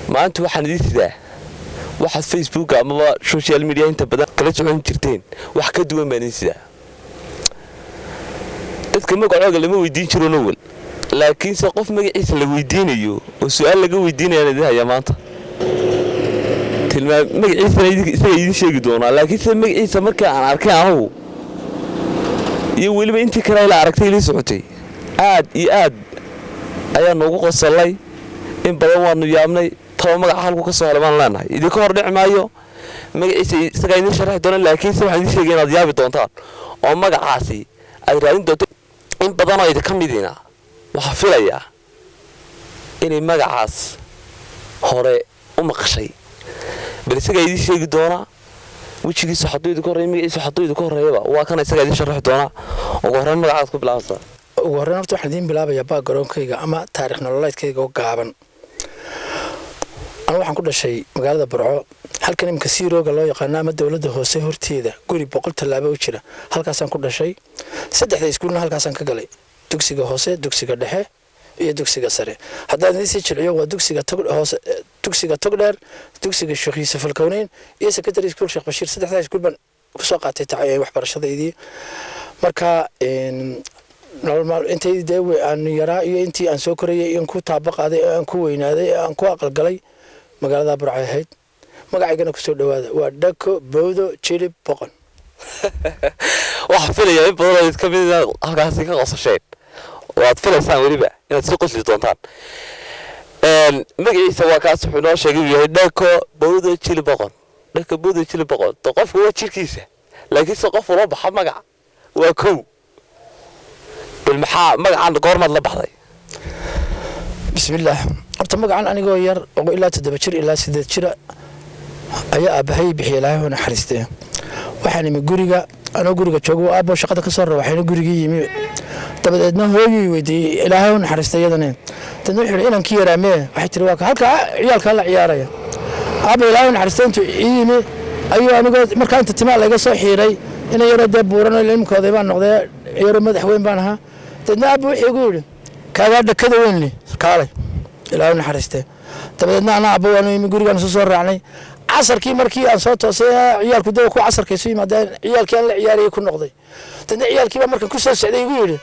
maanta waxaan idin sidaa waxa Facebook ama social media inta badan kala socon jirteen wax ka duwan baan idin sidaa dadka magacooda lama weydiin jiro nowel laakiin se qof magaciisa la weydiinayo oo su'aal laga weydiinayo idin haya maanta tilmaam magaciisa isaga idin sheegi doona laakiin se magaciisa marka aan arkay anigu iyo waliba intii kale la aragtay ilaa socotay aad iyo aad ayaa noogu qosolay in badan waanu yaabnay taba magac halku ka soo halmaan leenahay idinka hor dhici maayo magaciisa isaga idin sharaxi doona laakiin se waxaan idin sheegay inaad yaabi doontaan oo magacaasi aad raadin doonto in badan oo idin ka midina waxa filaya inay magacaas hore u maqashay bal isaga idin sheegi doona wijigiisa hadduu idin horeeyay magaciisa hadduu idin horeeyaba waa kan isaga idin sharaxi doona ugu horreyn magacaas ku bilaabsa ugu horreyn horta waxaan idin bilaabayaa background-kayga ama taariikh nololeedkayga oo gaaban أنا waxaan ku dhashay magaalada Burco halkan imka Siirooga loo yaqaan ama dawladda hoose horteeda guri 100 talaabo u jira halkaas aan ku dhashay saddexda iskuulna halkaas aan ka galay dugsiga hoose dugsiga dhexe iyo dugsiga sare haddaan idin sii jilciyo waa dugsiga hoose dugsiga Togdheer dugsiga Sheekh Yuusuf Alkawneyn iyo secondary school Sheekh Bashiir saddexda iskuul baan ku soo qaatay tacay waxbarashadeedii marka normal intay deewe aan yaraa iyo intii aan soo korayay in ku taabaqaday aan ku weynaaday aan ku aqal galay magaalada Burco ahayd magacaygana ku soo dhawaada waa Dhako Bowdo Jilib Boqon waxa filayaa in badan ay ka mid halkaas ka qosasheen waad filaysaan waliba inaad soo qosli doontaan magaciisa waa kaas wuxuu noo sheegay yahay Dhako Bowdo Jilib Boqon Dhako Bowdo Jilib Boqon qofku waa jirkiisa laakiin soo qof loo baxa magac waa kow بالمحا مقعد قرمد لبحضي بسم الله horta magacan anigoo yar oo ilaa 7 jir ilaa 8 jir ayaa abahay bixiyay Ilaahay wana xariistay waxaan imi guriga anoo guriga joogo aabo shaqada ka soo rawaxayna gurigii yimi dabadeedna hooyay weydiiyay Ilaahay wana xariistay yadana tan wuxuu inankii yaraamee waxay tiri waa halka ciyaalka la ciyaaraya aabo Ilaahay wana xariistay intuu yimi ayuu anigoo markaa inta timaa laga soo xiiray inay yara deebuuran ilmkooda baan noqday yar madaxweyn baan ahaa dadna aabo wuxuu yiri kaaga dhakada weyn li kaalay Ilaahay naxariistay dabadeedna ana aabo waan imi guriga soo raacnay casarkii markii aan soo toosay ciyaalku dad ku casarkay soo yimaadeen ciyaalkii aan la ciyaariyay ku noqday dadna ciyaalkii markan ku soo socday igu yiri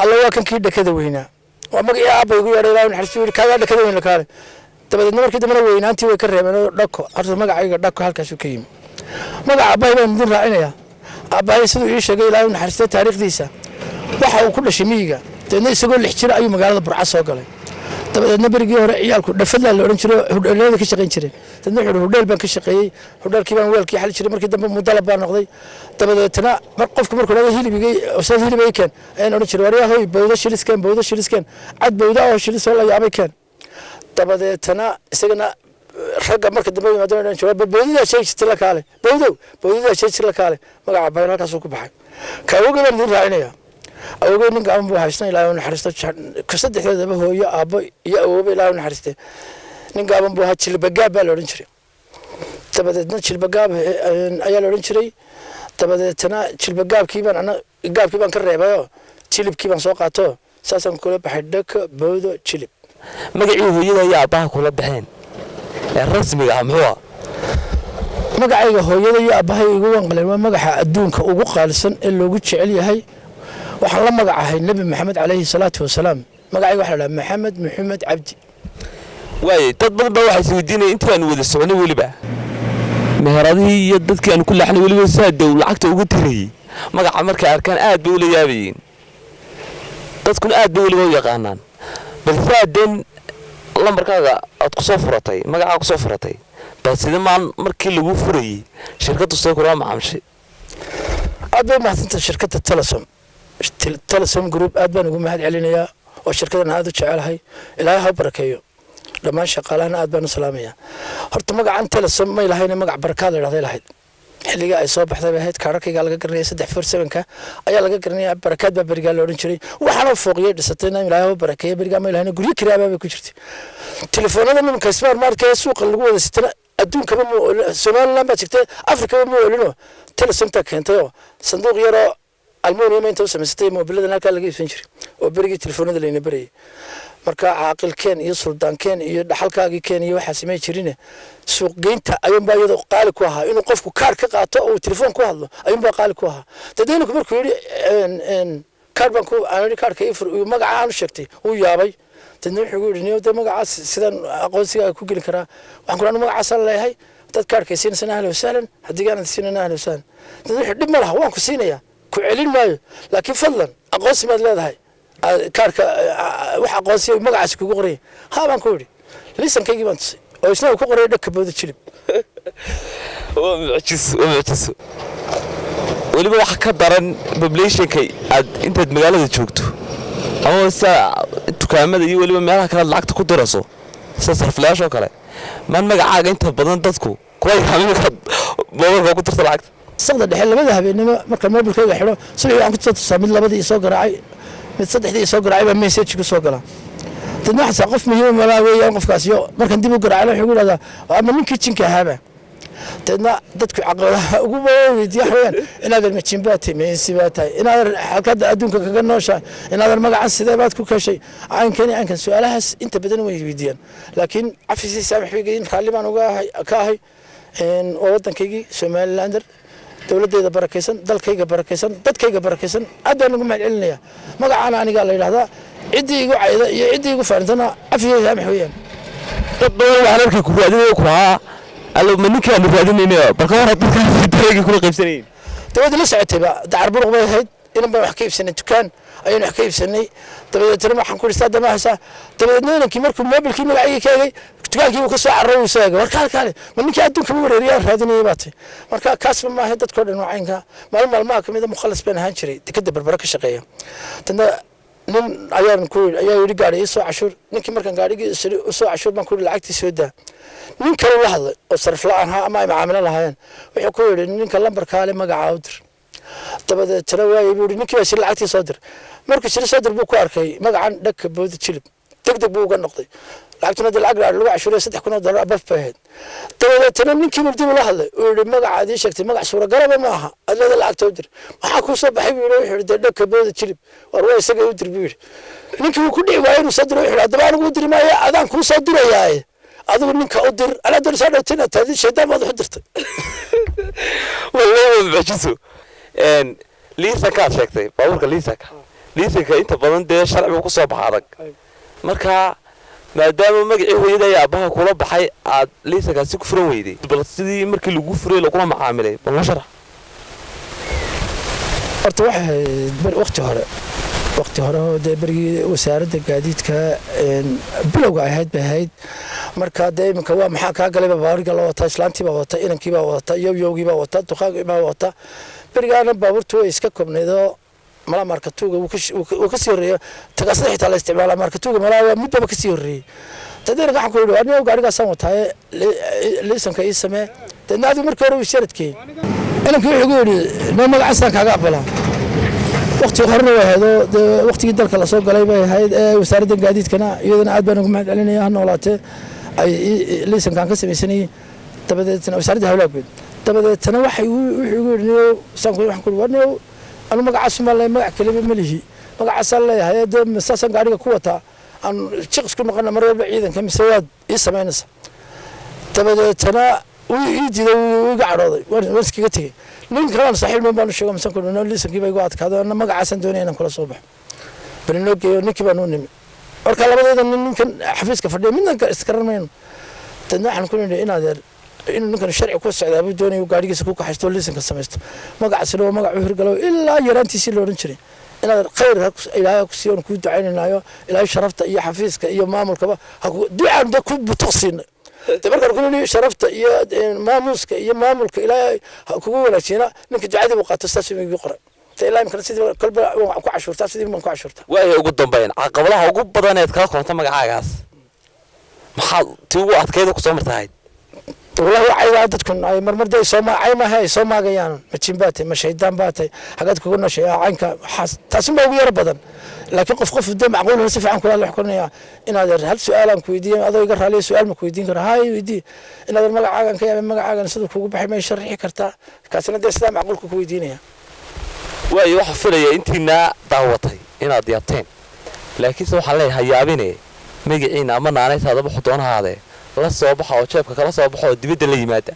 alla waa kan kii dhakada weynaa waa magaci aabo igu yiri Ilaahay naxariistay kaaga dhakada weyn la kaalay dabadeedna markii dambe weynaantii way ka reebeen Dhako arso magacayga Dhako halkaas uu ka yimi magaca aabay baan idin raacinaya aabay sidoo ii sheegay Ilaahay naxariistay taariikhdiisa waxa uu ku dhashay miyiga dadna isagoo 6 jir ayuu magaalada Burco soo galay dabadeedna berigii hore ciyaalku dhafadla la oran jiray hudheelada ka shaqeyn jiray dadna wuxuu hudheel baan ka shaqeeyay hudheelkii baan weelkii xal jiray markii dambe mudalab baan noqday dabadeedna qofku markuu laga hilibigay oo soo hilibay kan ayaan oran jiray wariyaha hoy Bowdo shiliskan cad Bowdo oo shilis oo la yaabay kan dabadeedna isagana ragga marka dambe yimaadeen jawaab Bowdo sheegtay la kaale Bowdo sheegtay la kaale magaca baan halkaas ku baxay kaawoga baan idin raacinaya awoogo ninka aan buu haystaa Ilaahay naxariisto ka saddexdeedaba hooyo aabo iyo awoobo Ilaahay naxariisto ninka aan buu Jilbagaab baa la oran jiray dabadeedna Jilbagaab ayaa la oran jiray dabadeedna Jilbagaabkii baan ka reebay Jilibkii baan soo qaato saasan kula baxay Dhako Bowdo Jilib magacii hooyada ayaa aabaha kula baxeen ee rasmiga ah muxuu magacayga hooyada iyo aabahay igu wanqaleen waa magaca adduunka ugu qaalisan ee loogu jecel yahay waxaan la magacahay Nabi Maxamed alayhi salaatu wasalaam magacayga waxa la Maxamed Cabdi way dad badan baa waxay weydiinayeen intii aan wada soconay waliba meheradii iyo dadkii aan ku laxnay waliba saadow lacagta ugu tirayay magaca markay arkaan aad bay u la yaabayeen dadkuna aad bay waliba u yaqaanaan bal saadan lambarkaaga aad ku soo furatay magaca ku soo furatay bal sida markii lagu furayay shirkadu soo koraa macaamshay aad bay mahadsantahay shirkadda Telesom Group aad baan ugu mahad celinayaa oo shirkadan aad u jecelahay Ilaahay ha barakeeyo dhamaan shaqaalahan aad baan u salaamayaa horta magacan Telesom ma ilaahayna magac barakaad leedahay xilliga ay soo baxday ahayd kaararkayga laga garanayay 347ka ayaa laga garanayay barakaad baa bariga la oran jiray waxaan u fooqiyay dhisatayna Ilaahay ha barakeeyo bariga ma ilaahayna guri kiraaba bay ku jirtay telefoonada nimka smart market suuqa lagu wada sitana adduunka ma Soomaaliland ba jirtay Afrika ma olino Telesom ta keentay sanduuq yaro almuunium inta u samaystay mobilada halka laga iibsan jiray oo berigi telefoonada leena barayay marka caaqilkeen iyo suldaankeen iyo dhaxalkaagii keen iyo waxaa samey jirine suuq geynta ayuunbaa iyadoo qaali ku ahaa inuu qofku kaar ka qaato oo telefoon ku hadlo ayuunbaa qaali ku ahaa dadweynuhu markuu yidhi kaar baan ku aan kaarka magaca aanu sheegtay uu yaabay dadna wuxuu yidhi niyo magacaas sidan aqoonsiga ku geli karaa waxaan ku magacaas leeyahay dad kaarka siinaysan ahlan wasahlan haddii aanad siinayna ahlan wasahlan dad wuxuu dhib ma laha waan ku siinayaa ku celin maayo laakiin fadlan aqoonsi maad leedahay kaarka wax aqoonsiga magacaas kugu qoray haa baan ku yidhi liisankaygii baan tusay oo isna ku qoray dhagka booda jilib waa mucjiso weliba waxa ka daran populationka aad intaad magaalada joogto ama dukaamada iyo weliba meelaha kale lacagta ku diraso sida sarfilayaasha kale man magacaaga inta badan dadku kuwa yaqaanka moobilka ku dirta lacagta saqda dhexe labada habeenimo marka moobilkayga xidho subaxii aan ku tusay mid labadii soo garaacay mid saddexdii soo garaacay baa message ku soo gala dadna xasaa qof muhiim ma weeyaan qofkaas iyo markan dib u garaacay wuxuu yiraahdaa ama ninkii jinka ahaaba dadna dadku caqabadaha ugu weydiiyaan inaad majinbaatay meesibaatay inaad halkada adduunka kaga nooshaa inaad magacan sidee baad ku kashay aankan su'aalahaas inta badan way weydiiyaan laakiin afisi saamaxbigeyn xaliban uga ka ahay oo wadankaygi Somaliland dawladeeda barakeysan dalkayga barakeysan dadkayga barakeysan aad baan ugu mahadcelinayaa magacana aniga la yiraahdaa cidii igu cayda iyo cidii igu faantana afisi saamaxweeyaan dad badan waxaan arkay ku raadinaya ku haa allo maninka ma raadinayna balka war dadka dareegi kula qaybsanayeen dawladda la socotayba dacar buruq bay ahayd inaan baan wax ka iibsanay dukaan ayaan wax ka iibsanay dabadeedna waxaan ku dhistaa damaasa dabadeedna ninkii markuu moobilkii magacayga kaagay dukaankii uu ka soo carray uu saaga warkaal kale maninka adduunka u wareeriyay raadinayay baatay marka kaasba ma ahayd dadkoo dhan wacaynka maalmaha kamid mukhallas baan ahaan jiray dekada barbara ka shaqeeya tanda nin ayaan ku yiri gaari soo cashuur ninkii markan gaarigii soo cashuur baan ku lacagtii soo daa nin kale la hadlay oo sarf la'aan ama ay macaamilo lahaayeen wuxuu ku yiri ninka lambarka le magaca u dir dabadeed tira waayay buu ninkii waa lacagtii soo dir markii soo dir buu ku arkay magacan dhagka booda jilib degdeg buu uga noqday lacagtuna lacag lagu cashuuray $3,000 abaf baahid dabadeed tira ninkii muddo la hadlay oo yiri magacaadii sheegtay magac suura galaba ma aha adlada lacagta u dir waxa ku soo baxay buu yiri dhagka booda jilib war way isaga u dir buu yiri ninkii uu ku dhici waayay inuu soo diro wuxuu hadaba anigu u dir maayo adaan ku soo dirayaa adigu ninka u dir ala dir soo dhigtay taadi sheedan baad u dirtay wallahi mucjiso liisanka sheegtay baaburka liisanka inta badan dee sharciga ku soo baxay adag marka maadaama magacii hooyada ay abaha kula baxay aad liisankaasi ku furan weyday bal sidii markii lagu furay lagu macaamilay bal ma sharax horta waxa waqti hore oo barigii wasaaradda gaadiidka bilowga ahayd bahayd marka deemanka waa maxaa ka galay baariga la wata islaantii baa wata inankii baa wata yowgii baa wata duqaaqii baa wata barigaana baaburtu way iska kobnaydo mala markatuuga uu ka sii horeeyo tagaasada xitaa la isticmaala markatuuga mala midba ka sii horeeyay tadeer gacan ku yidhi aniga gaariga san wataaye liisanka ii samee dadna markii hore uu sharadkay inankii wuxuu yidhi noo magacaasaan kaaga aqbalaa waqti horna waa hado waqtigii dalka la soo galay bay ahayd wasaaradda gaadiidkana iyadana aad baan ugu mahadcelinayaa noolaatay ay liisankan ka sameeyay dabadeedna wasaaradda hawlaagbeed dabadeedna waxay wuxuu yiri sanku waxaan ku warnay anu magacaas ma leeyahay magac kale ma lihi magacaas leeyahay masaasan gaariga ku wata aan jiqs ku noqon mar walba ciidanka misawaad ii sameynaysa dabadeedna uu diiday uu gacrooday waan iskaga tagay nin kale saaxiib baan u sheegay masan ku noo liisankii bay igu adkaado ana magacaasan doonayna kula soo baxo balino geeyo ninkii baan u nimi marka labadeeda ninkan xafiiska fadhiyo midna iskaranmayno dadna waxaan ku nidhi inaad ninkan sharci ku socdaa buu doonayo gaarigiisa ku kaxaysto liisanka samaysto magacaasina waa magac u hirgalo ilaa yaraantiisii loo oran jiray inaad khayr ilaahay ku siiyo ku ducaynaayo ilaahay sharafta iyo xafiiska iyo maamulkaba ducaan da ku butuqsiina marka kulli sharafta iyo maamuuska iyo maamulka ilaahay kugu wanaajina ninka ducadii uu qaato saas uu qoray ilaahay marka sidii qalbi ku cashuurta sidii man ku cashuurta way ugu dambeyn caqabadaha ugu badan ee ka koonta magacaagaas maxaa tii ugu adkeyd ku soo martahay والله عيدا dadkan ay marmar day Soomaaliya ma hay Soomaaliyaan ma jimbaatay ma shaydaan baatay hagad kugu nashay caynka taas ma ugu yar badan laakiin qof dee macquul si fiican kula wax qornaya inaad hal su'aalan ku weydiin adoo iga raaliyo su'aal ma ku weydiin kara hay weydii inaad magacaagan ka yaabay magacaagan sidoo kugu baxay ma sharxi kartaa kaasina dee sida macquul ku weydiinaya way waxa filaya intiina daawatay inaad yaabteen laakiin waxa leeyahay yaabine magaciina ama naanaytaada wuxuu doona haadee la soo baxa oo jeebka kala soo baxo oo dibadda la yimaada